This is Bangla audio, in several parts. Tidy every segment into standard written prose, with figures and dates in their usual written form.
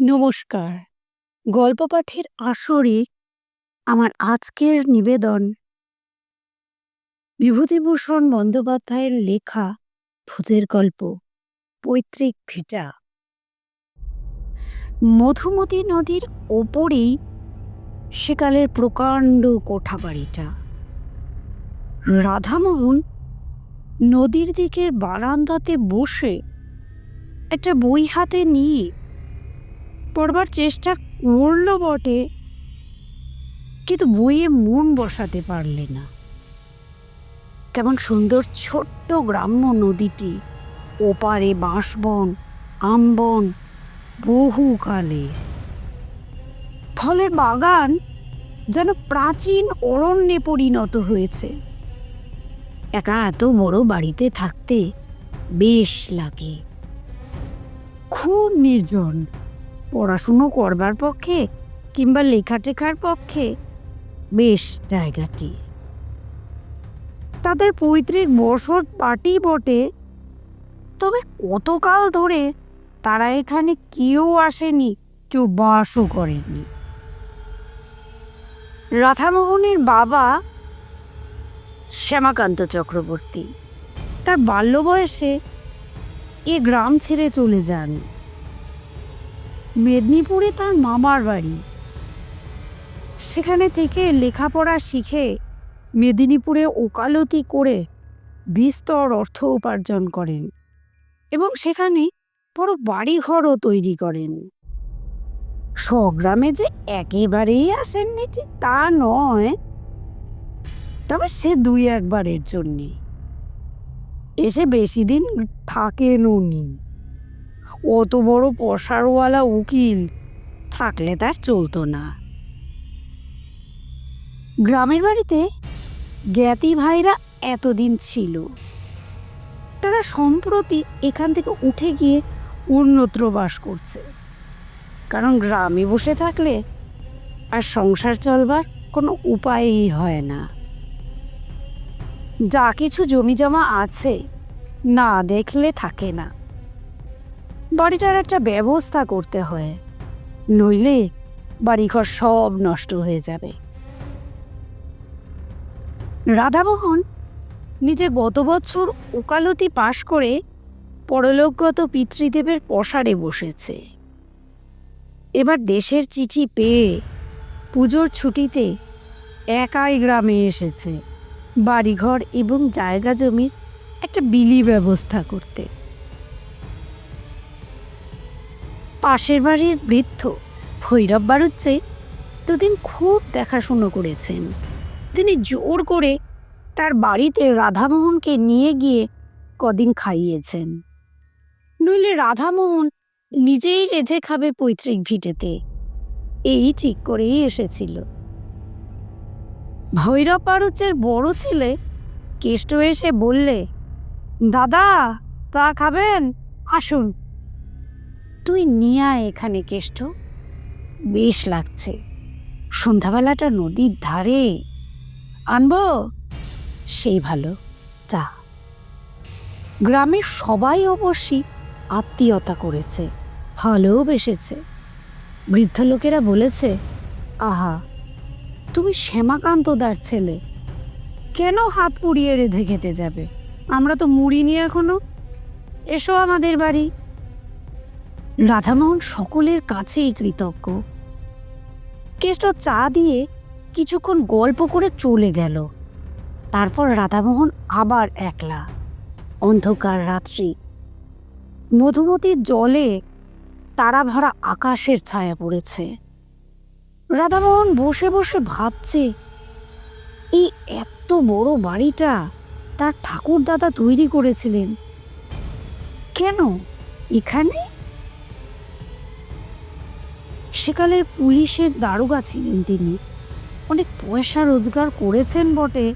নমস্কার। গল্প পাঠের আসরে আমার আজকের নিবেদন বিভূতিভূষণ বন্দ্যোপাধ্যায়ের লেখা ভূতের গল্প পৈতৃক ভিটা। মধুমতি নদীর ওপরেই সেকালের প্রকাণ্ড কোঠাবাড়িটা। রাধামোহন নদীর দিকের বারান্দাতে বসে একটা বই হাতে নিয়ে পড়বার চেষ্টা করল বটে, কিন্তু বইয়ে মন বসাতে পারলে না। কেমন সুন্দর ছোট্ট গ্রাম্য নদীটি, ওপারে বাঁশবন, আমবন, বহুকালে ফলের বাগান যেন প্রাচীন অরণ্যে পরিণত হয়েছে। একা এত বড় বাড়িতে থাকতে বেশ লাগে। খুব নির্জন, পড়াশুনো করবার পক্ষে কিংবা লেখাটেখার পক্ষে বেশ জায়গাটি। তাদের পৈতৃক বসত পাটি বটে, তবে কতকাল ধরে তারা এখানে কেউ আসেনি, কেউ বাসও করেনি। রাধামোহনের বাবা শ্যামাকান্ত চক্রবর্তী তার বাল্য বয়সে এ গ্রাম ছেড়ে চলে যান। মেদিনীপুরে তার মামার বাড়ি। সেখানে থেকে লেখাপড়া শিখে মেদিনীপুরে ওকালতি করে বিস্তর অর্থ উপার্জন করেন এবং সেখানে বড় বাড়িঘরও তৈরি করেন। স্বগ্রামে যে একেবারেই আসেননি ঠিক তা নয়, তবে সে দুই একবারের জন্যে এসে বেশি দিন থাকেনও নি। অত বড় পসারওয়ালা উকিল থাকলে তার চলতো না। গ্রামের বাড়িতে জ্ঞাতি ভাইরা এতদিন ছিল, তারা সম্প্রতি এখান থেকে উঠে গিয়ে অন্যত্র বাস করছে। কারণ গ্রামে বসে থাকলে আর সংসার চলবার কোনো উপায়ই হয় না। যা কিছু জমি জমা আছে না দেখলে থাকে না। বাড়িটার একটা ব্যবস্থা করতে হয়, নইলে বাড়িঘর সব নষ্ট হয়ে যাবে। রাধামোহন নিজে গত বছর ওকালতি পাশ করে পরলোকগত পিতৃদেবের পসারে বসেছে। এবার দেশের চিঠি পেয়ে পুজোর ছুটিতে একাই গ্রামে এসেছে বাড়িঘর এবং জায়গা জমির একটা বিলি ব্যবস্থা করতে। পাশের বাড়ির বৃদ্ধ ভৈরব বাড়ুজ্জে দুদিন খুব দেখাশুনো করেছেন। তিনি জোর করে তার বাড়িতে রাধামোহনকে নিয়ে গিয়ে কদিন খাইয়েছেন, নইলে রাধামোহন নিজেই রেঁধে খাবে পৈতৃক ভিটেতে, এই ঠিক করেই এসেছিল। ভৈরব বাড়ুজ্জের বড় ছেলে কেষ্ট এসে বললে, দাদা চা খাবেন? আসুন। তুই নিয়ে আয় এখানে কেষ্ট, বেশ লাগছে, সন্ধ্যাবেলাটা নদীর ধারে। আনবো? সেই ভালো চা। গ্রামের সবাই অবশ্যই আত্মীয়তা করেছে, ভালোবেসেছে। বৃদ্ধ লোকেরা বলেছে, আহা তুমি শ্যামাকান্তদার ছেলে, কেন হাত পুড়িয়ে রেঁধে খেতে যাবে? আমরা তো মুড়িনি এখনো, এসো আমাদের বাড়ি। রাধামোহন সকলের কাছেই কৃতজ্ঞ। কেষ্ট চা দিয়ে কিছুক্ষণ গল্প করে চলে গেল। তারপর রাধামোহন আবার একলা। অন্ধকার রাত্রি, মধুমতির জলে তারা ভরা আকাশের ছায়া পড়েছে। রাধামোহন বসে বসে ভাবছে, এই এত বড় বাড়িটা তার ঠাকুরদাদা তৈরি করেছিলেন কেন এখানে? সেকালের পুলিশের দারোগা ছিলেন তিনি, অনেক পয়সা রোজগার করেছেন বটে,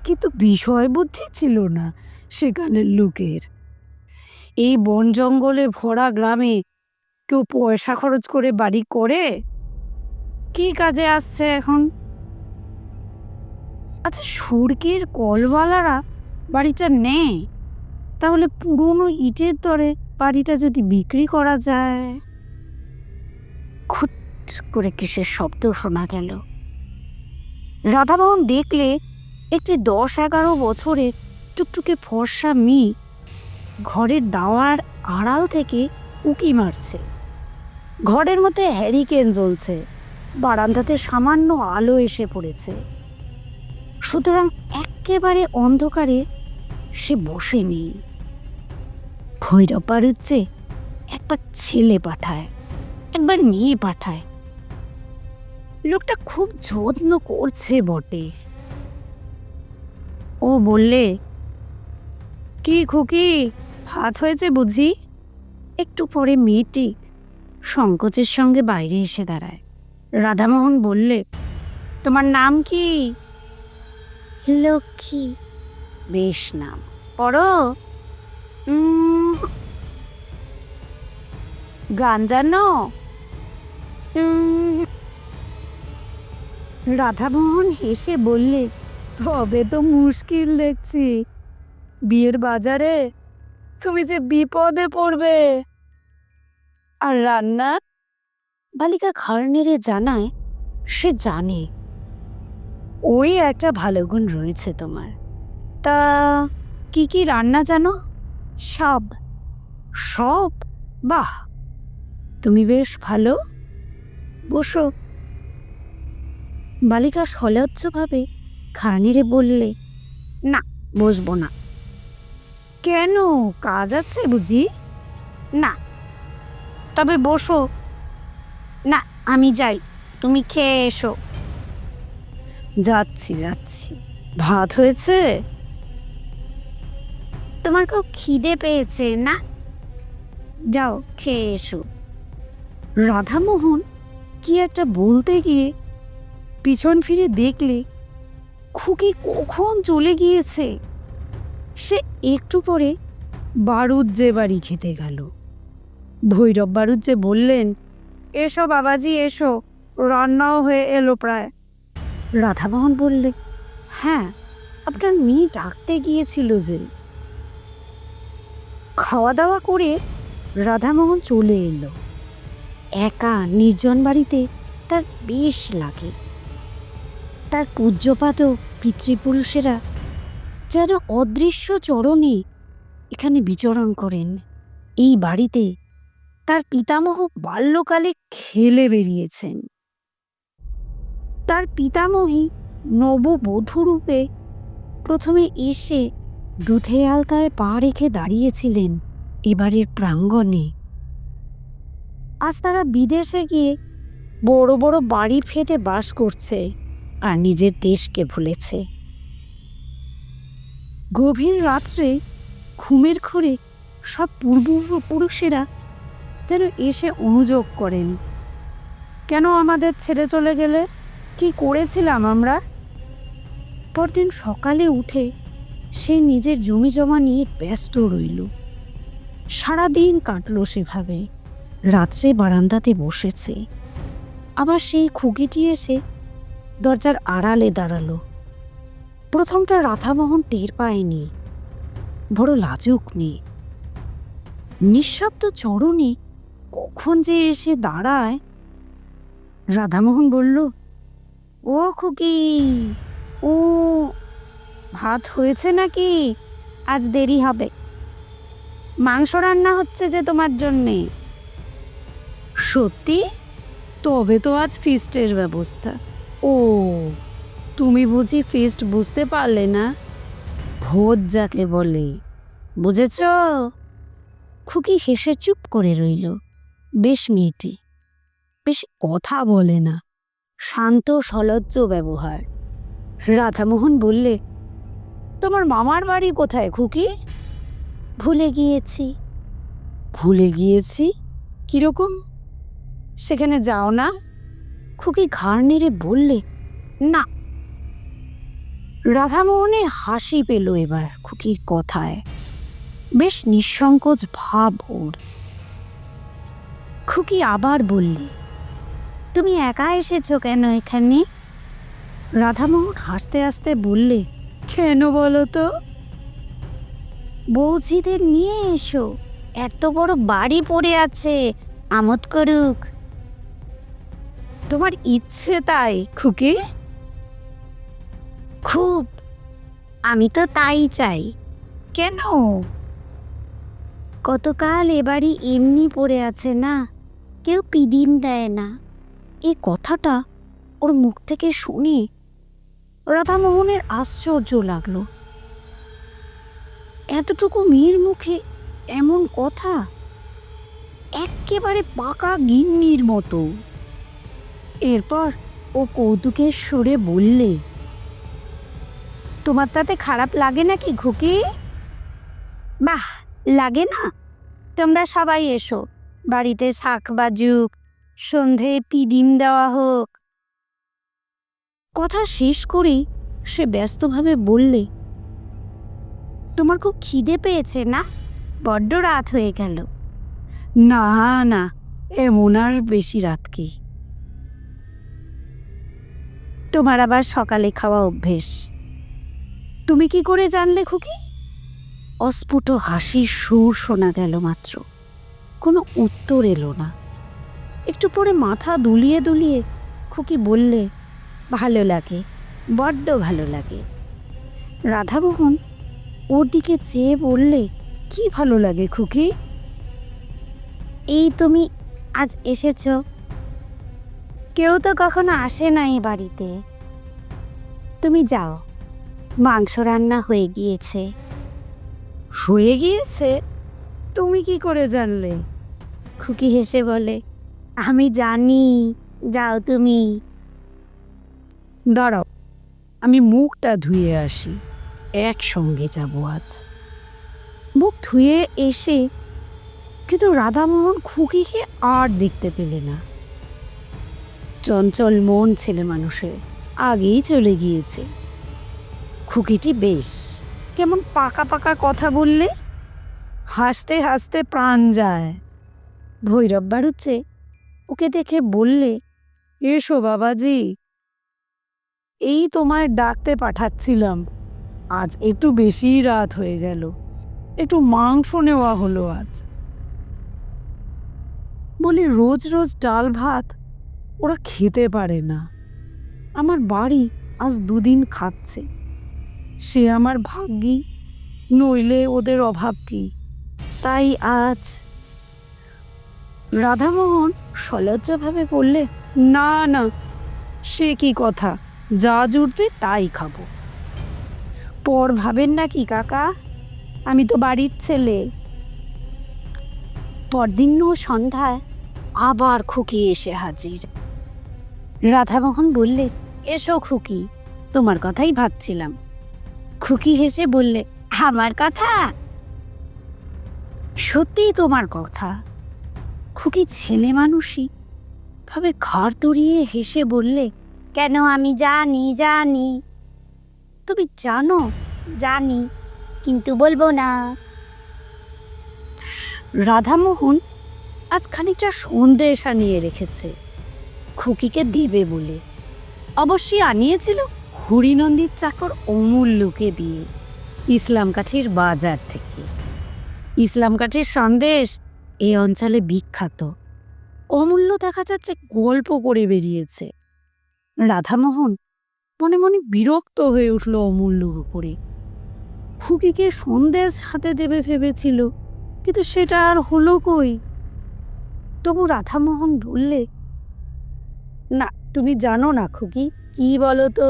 কিন্তু বিষয় বুদ্ধি ছিল না সেকালের লোকের। এই বন জঙ্গলে ভরা গ্রামে কেউ পয়সা খরচ করে বাড়ি করে? কি কাজে আসছে এখন? আচ্ছা, সুরকির কলওয়ালারা বাড়িটা নেয়, তাহলে পুরনো ইটের দরে বাড়িটা যদি বিক্রি করা যায়। খুট করে কিসের শব্দ শোনা গেল। রাধামোহন দেখলে একটি 10-11 বছরের টুকটুকে ফর্সা মেয়ে ঘরের দাওয়ার আড়াল থেকে উঁকি মারছে। ঘরের মধ্যে হ্যারিকেন জ্বলছে, বারান্দাতে সামান্য আলো এসে পড়েছে। সুতরাং একেবারে অন্ধকারে সে বসেনি। ভৈরব বাড়ুজ্জে একবার ছেলে পাঠায়, একবার মেয়ে পাঠায়। লোকটা খুব যত্ন করছে বটে। ও বললে, কি খুকি, ভাত হয়েছে বুঝি? একটু পরে মেয়েটি সংকোচের সঙ্গে বাইরে এসে দাঁড়ায়। রাধামোহন বললে, তোমার নাম কি? লক্ষ্মী। বেশ নাম। পড়ো? গান জানো? রাধামোহন হেসে বললে, তবে তো মুশকিল দেখছি। বিয়ের বাজারে তুমি যে বিপদে পড়বে। আর রান্না? বালিকা ঘাড় নেড়ে জানায় সে জানে। ওই একটা ভালো গুণ রয়েছে তোমার। তা কি কি রান্না জানো? সব। সব? বাহ, তুমি বেশ ভালো। বসো। বালিকা সলজ্জভাবে ঘাড় নেড়ে বললে, না, বসবো না। কেন, কাজ আছে বুঝি? না। তবে বসো। না, আমি যাই, তুমি খেয়ে এসো। যাচ্ছি যাচ্ছি। ভাত হয়েছে? তোমার খুব খিদে পেয়েছে না? যাও খেয়ে এসো। রাধামোহন কি একটা বলতে গিয়ে পিছন ফিরে দেখলে খুকি কখন চলে গিয়েছে। সে একটু পরে বাড়ুজ্জে বাড়ি খেতে গেল। ভৈরব বাড়ুজ্জে বললেন, এসো বাবাজি এসো, রান্নাও হয়ে এলো প্রায়। রাধামোহন বললে, হ্যাঁ, আপনার মেয়ে ডাকতে গিয়েছিল যে। খাওয়া দাওয়া করে রাধামোহন চলে এলো। একা নির্জন বাড়িতে তার বেশ লাগে। তার পূজ্যপাত পিতৃপুরুষেরা যেন অদৃশ্য চরণে এখানে বিচরণ করেন। এই বাড়িতে তার পিতামহ বাল্যকালে খেলে বেরিয়েছেন। তার পিতামহী নববধূরূপে প্রথমে এসে দুধে আলতায় পা রেখে দাঁড়িয়েছিলেন এবারের প্রাঙ্গণে। আজ তারা বিদেশে গিয়ে বড় বড় বাড়ি ফেটে বাস করছে আর নিজের দেশকে ভুলেছে। গভীর রাত্রে ঘুমের ঘোরে সব পূর্বপুরুষেরা যেন এসে অনুযোগ করেন, কেন আমাদের ছেড়ে চলে গেলে? কি করেছিলাম আমরা? পরদিন সকালে উঠে সে নিজের জমি জমা নিয়ে ব্যস্ত রইল। সারাদিন কাটল সেভাবে। রাত্রে বারান্দাতে বসেছে। আবার সেই খুকিটি এসে দরজার আড়ালে দাঁড়ালো। প্রথমটা রাধামোহন টের পায়নি। বড় লাজুক মেয়ে। নিঃশব্দ চরণে কখন যে এসে দাঁড়ায়। রাধামোহন বলল, ও খুকি, ও ভাত হয়েছে নাকি? আজ দেরি হবে। মাংস রান্না হচ্ছে যে তোমার জন্যে। সত্যি? তবে তো আজ ফিস্টের ব্যবস্থা। ও, তুমি বুঝি ফিস্ট বুঝতে পারলে না? ভোজ যাকে বলে, বুঝেছ? খুকি হেসে চুপ করে রইল। বেশ মেয়েটি, বেশ কথা বলে না, শান্ত সলজ্জ ব্যবহার। রাধামোহন বললে, তোমার মামার বাড়ি কোথায় খুকি? ভুলে গিয়েছি। ভুলে গিয়েছি? কিরকম? সেখানে যাও না? খুকি ঘাড় নেড়ে বললে, না। রাধামোহনে হাসি পেল এবার খুকির কথায়। বেশ নিঃসংকোচ ভাব ওর। খুকি আবার বললে, তুমি একা এসেছো কেন এখানে? রাধামোহন হাসতে হাসতে বললে, কেন বলো তো? বৌঝিদের নিয়ে এসো, এত বড় বাড়ি পড়ে আছে, আমোদ করুক। তোমার ইচ্ছে তাই খুকি? খুব। আমি তো তাই চাই। কেন? কতকাল এবারই এমনি পড়ে আছে না, কেউ পিদিম দেয় না। এই কথাটা ওর মুখ থেকে শুনে রাধামোহনের আশ্চর্য লাগলো। এতটুকু মেয়ের মুখে এমন কথা, এক্কেবারে পাকা গিন্নির মতো। এরপর ও কৌতুকের সুরে বললে, তোমার তাতে খারাপ লাগে নাকি খুকি? বাহ, লাগে না? তোমরা সবাই এসো, বাড়িতে শাক বাজুক, সন্ধে পিদিম দেওয়া হোক। কথা শেষ করেই সে ব্যস্তভাবে বললে, তোমার খুব খিদে পেয়েছে না? বড্ড রাত হয়ে গেল। না না, এমন আর বেশি রাত কি? তোমার আবার সকালে খাওয়া অভ্যেস। তুমি কি করে জানলে খুকি? অস্ফুট হাসির সুর শোনা গেল মাত্র, কোনো উত্তর এলো না। একটু পরে মাথা দুলিয়ে দুলিয়ে খুকি বললে, ভালো লাগে, বড্ড ভালো লাগে। রাধামোহন ওর দিকে চেয়ে বললে, কি ভালো লাগে খুকি? এই তুমি আজ এসেছ, কেউ তো কখনো আসে না এ বাড়িতে। তুমি যাও, মাংস রান্না হয়ে গিয়েছে। হয়ে গিয়েছে? তুমি কি করে জানলে? খুকি হেসে বলে, আমি জানি, যাও তুমি। দাঁড়াও, আমি মুখটা ধুয়ে আসি, একসঙ্গে যাব আজ। মুখ ধুয়ে এসে কিন্তু রাধামোহন খুকিকে আর দেখতে পেলে না। চঞ্চল মন ছেলে মানুষের, আগেই চলে গিয়েছে। খুকিটি বেশ কেমন পাকা পাকা কথা বললে, হাসতে হাসতে প্রাণ যায়। ভৈরব বাড়ুচ্ছে ওকে দেখে বললে, এসো বাবাজি, এই তোমায় ডাকতে পাঠাচ্ছিলাম। আজ একটু বেশি রাত হয়ে গেল, একটু মাংস নেওয়া হলো আজ। বলে, রোজ রোজ ডাল ভাত ওরা খেতে পারে না। আমার বাড়ি আজ দুদিন খাচ্ছে, সে আমার ভাগ্যি, নইলে ওদের অভাব কি? তাই আজ। রাধামোহন সলজ্জভাবে বললে, না না, সে কি কথা, যা জুটবে তাই খাবো। পর ভাবেন নাকি কাকা, আমি তো বাড়ির ছেলে। পরদিন সন্ধ্যায় আবার খুকি এসে হাজির। রাধামোহন বললে, এসো খুকি, তোমার কথাই ভাবছিলাম। খুকি হেসে বললে, আমার কথা? সত্যিই তোমার কথা। খুকি ছেলে মানুষই ভাবে ঘাড় তরিয়ে হেসে বললে, কেন, আমি জানি জানি। তুমি জানো? জানি, কিন্তু বলবো না। রাধামোহন আজ খানিকটা সন্দেশ আনিয়ে রেখেছে খুকিকে দেবে বলে। অবশ্যই আনিয়েছিল হরিনন্দীর চাকর অমূল্যকে দিয়ে, ইসলামকাঠির বাজার থেকে। ইসলামকাঠির সন্দেশ এই অঞ্চলে বিখ্যাত। অমূল্য দেখা যাচ্ছে গল্প করে বেরিয়েছে। রাধামোহন মনে মনে বিরক্ত হয়ে উঠল অমূল্যর উপরে। খুকিকে সন্দেশ হাতে দেবে ভেবেছিল, কিন্তু সেটা আর হলো কই। তবু রাধামোহন বললে, না, তুমি জানো না খুকি, কি বলো তো?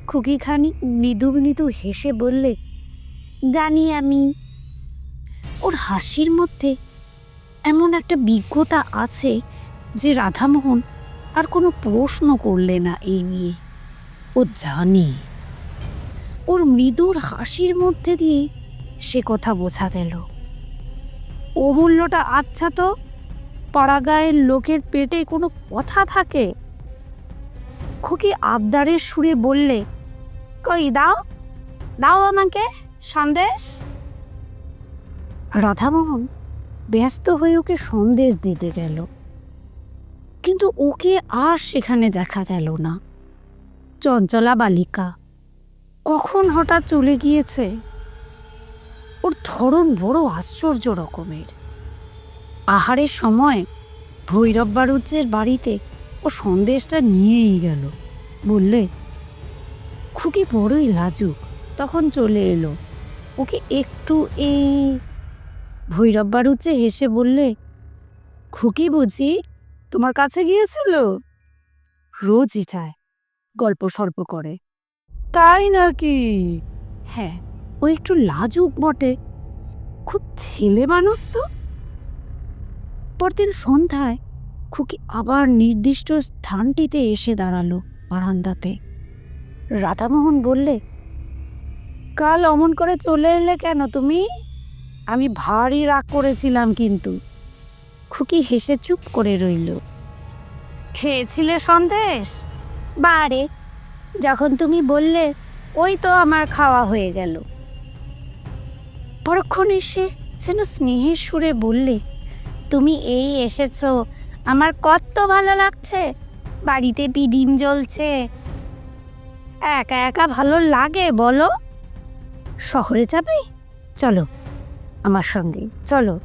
খুকি খানি মৃদু মৃদু হেসে বললে, জানি আমি। ওর হাসির মধ্যে এমন একটা বিজ্ঞতা আছে যে রাধামোহন আর কোনো প্রশ্ন করলে না এই নিয়ে। ও জানে। ওর মৃদুর হাসির মধ্যে দিয়ে সে কথা বোঝা গেল। অমূল্যটা আচ্ছা তো, পাড়াগাঁয়ের লোকের পেটে কোনো কথা থাকে? খুকি আবদারের সুরে বললে, কই দাও, দাও আমাকে সন্দেশ। রাধামোহন ব্যস্ত হয়ে ওকে সন্দেশ দিতে গেল, কিন্তু ওকে আর সেখানে দেখা গেল না। চঞ্চলা বালিকা কখন হঠাৎ চলে গিয়েছে। ওর ধরন বড় আশ্চর্য রকমের। আহারের সময় ভৈরব বাড়ুজ্যের বাড়িতে ও সন্দেশটা নিয়েই গেল। বললে, খুকি বড়ই লাজুক, তখন চলে এলো, ওকে একটু এই। ভৈরব বাড়ুজ্যে হেসে বললে, খুকি বুঝি তোমার কাছে গিয়েছিল? রোজই চায়, গল্প সল্প করে। তাই নাকি? হ্যাঁ, ও একটু লাজুক বটে, খুব ছেলে মানুষ তো। পরদিন সন্ধ্যায় খুকি আবার নির্দিষ্ট স্থানটিতে এসে দাঁড়ালো, বারান্দাতে। রাধামোহন বললে, কাল অমন করে চলে এলে কেন তুমি? আমি ভারী রাগ করেছিলাম কিন্তু। খুকি হেসে চুপ করে রইল। খেয়েছিলে সন্দেশ? বারে, যখন তুমি বললে ওই তো আমার খাওয়া হয়ে গেল। পরক্ষণ এসে যেন স্নেহের সুরে বললে, তুমি এই এসেছো, আমার কত ভালো লাগছে। বাড়িতে পিদিম জ্বলছে। একা একা ভালো লাগে বলো? শহরে যাবে? চলো আমার সঙ্গে, চলো।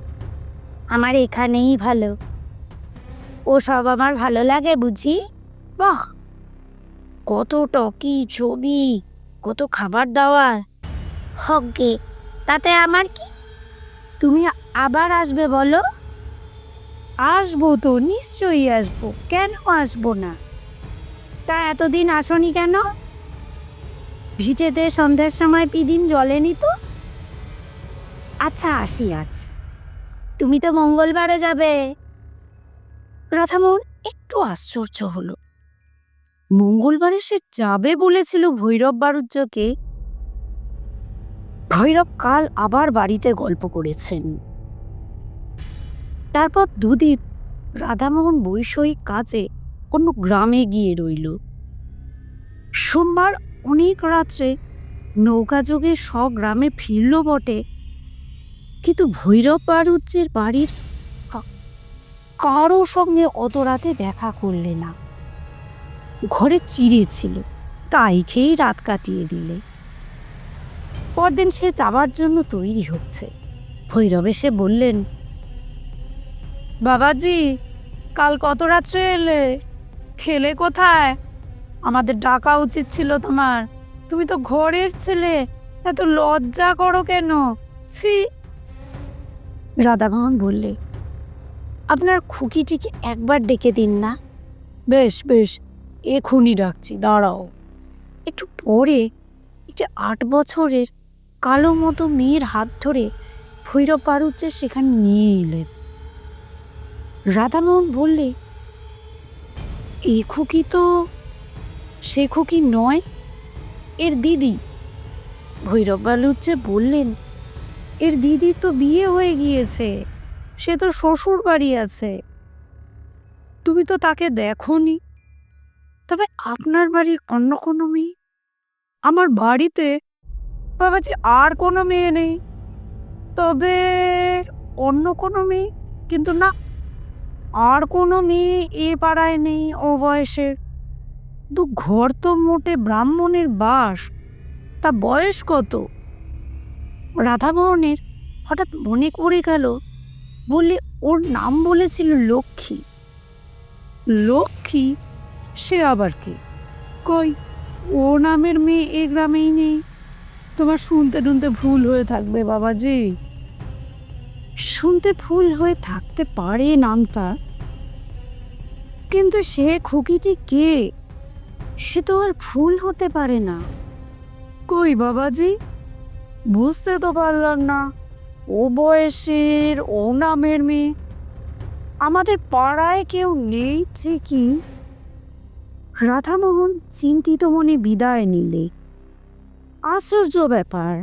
আমার এখানেই ভালো। ও সব আমার ভালো লাগে বুঝি? বাহ, কত টকি ছবি, কত খাবার দাবার। হগে, তাতে আমার কি? তুমি আবার আসবে বলো? আসবো তো, নিশ্চয়ই আসবো, কেন আসবো না? তা এতদিন আসনি কেন? ভিটেতে সন্ধ্যার সময় পিদিম জ্বলেনি তো। আচ্ছা, আসি আজ। তুমি তো মঙ্গলবারে যাবে। রাধামোহন একটু আশ্চর্য হলো। মঙ্গলবারে সে যাবে বলেছিল ভৈরব বাড়ুজ্যকে। ভৈরব কাল আবার বাড়িতে গল্প করেছেন। তারপর দুদিন রাধামোহন বৈষয়িক কাজে অন্য গ্রামে গিয়ে রইল। সোমবার অনেক রাত্রে নৌকাযোগে স্বগ্রামে ফিরল বটে, কিন্তু ভৈরব বাড়ুজ্যের বাড়ির কারো সঙ্গে অত রাতে দেখা করলে না। ঘরে চিড়ে ছিল, তাই খেয়েই রাত কাটিয়ে দিলে। পরদিন সে যাবার জন্য তৈরি হচ্ছে। ভৈরব এসে বললেন, বাবাজি, কাল কত রাত্রে এলে? খেলে কোথায়? আমাদের ডাকা উচিত ছিল তোমার। তুমি তো ঘরের ছেলে, এত লজ্জা করো কেন? ছি। রাধামোহন বললে, আপনার খুকিটিকে একবার ডেকে দিন না। বেশ বেশ, এখনই ডাকছি, দাঁড়াও। একটু পরে একটি 8 বছরের কালো মতো মেয়ের হাত ধরে ভৈরব বাড়ুজ্যে সেখানে নিয়ে এলেন। রাধামোহন বললে, এ খুকি তো সে খুকি নয়, এর দিদি। ভৈরব বাড়ুজ্যে বললেন, এর দিদির তো বিয়ে হয়ে গিয়েছে, সে তো শ্বশুর বাড়ি আছে। তুমি তো তাকে দেখোনি। তবে আপনার বাড়ির অন্য কোনো মেয়ে? আমার বাড়িতে বাবাজি আর কোনো মেয়ে নেই। তবে অন্য কোনো মেয়ে, কিন্তু না, আর কোনো মেয়ে এ পাড়ায় নেই ও বয়সের। ঘর তো মোটে ব্রাহ্মণের বাস, তা বয়স কত? রাধামোহনের হঠাৎ মনে পড়ে গেল, বললে, ওর নাম বলেছিল লক্ষ্মী। লক্ষ্মী? সে আবার কে? কই, ও নামের মেয়ে এ গ্রামেই নেই। তোমার শুনতে টুনতে ভুল হয়ে থাকবে বাবাজি। শুনতে ভুল হয়ে থাকতে পারে নামটা, কিন্তু সে খুকিটি কে? সে তো আর ভুল হতে পারে না। কই বাবাজি, বুঝতে তো পারলাম না। ও বয়সের, ও নামের মেয়ে আমাদের পাড়ায় কেউ নেই ঠিকই। রাধামোহন চিন্তিত মনে বিদায় নিলে। আশ্চর্য ব্যাপার,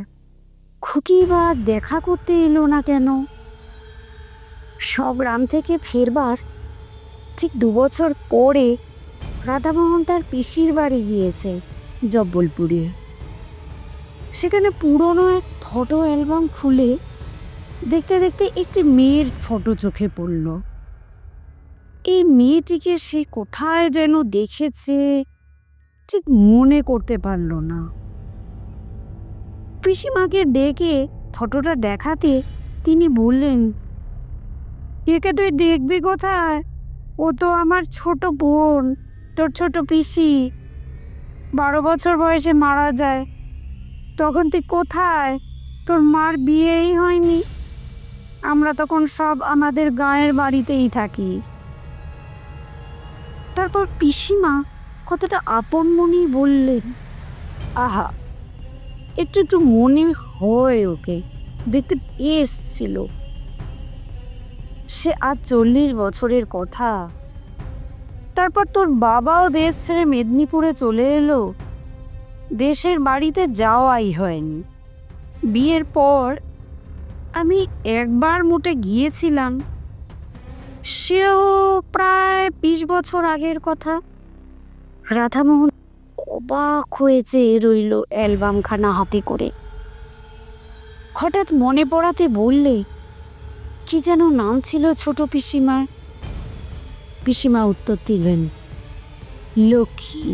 খুকি বা দেখা করতে এলো না কেন? সব গ্রাম থেকে ফেরবার ঠিক 2 বছর পরে রাধামোহন তার পিসির বাড়ি গিয়েছে, জব্বলপুরে। সেখানে পুরনো এক ফটো অ্যালবাম খুলে দেখতে দেখতে একটি মেয়ের ফটো চোখে পড়ল। এই মেয়েটিকে সে কোথায় যেন দেখেছে, ঠিক মনে করতে পারল না। পিসিমাকে ডেকে ফটোটা দেখাতে তিনি বললেন, একে তুই দেখবি কোথায়? ও তো আমার ছোট বোন, তোর ছোট পিসি। 12 বছর বয়সে মারা যায়। তখন তুই কোথায়? তোর মার বিয়েই হয়নি। আমরা তখন সব আমাদের গাঁয়ের বাড়িতেই থাকি। তারপর পিসিমা কতটা আপন মনেই বললেন, আহা, একটু একটু মনে হয় ওকে, দেখতে বেশ ছিল। সে আজ 40 বছরের কথা। তারপর তোর বাবাও দেশ ছেড়ে মেদিনীপুরে চলে এলো। দেশের বাড়িতে যাওয়াই হয়নি। বিয়ের পর আমি একবার মোটে গিয়েছিলাম, সেও প্রায় 20 বছর আগের কথা। রাধামোহন অবাক হয়ে চেয়ে রইল অ্যালবামখানা হাতে করে। হঠাৎ মনে পড়াতে বললে, কি যেন নাম ছিল ছোট পিসিমার? পিসিমা উত্তর দিলেন, লক্ষ্মী।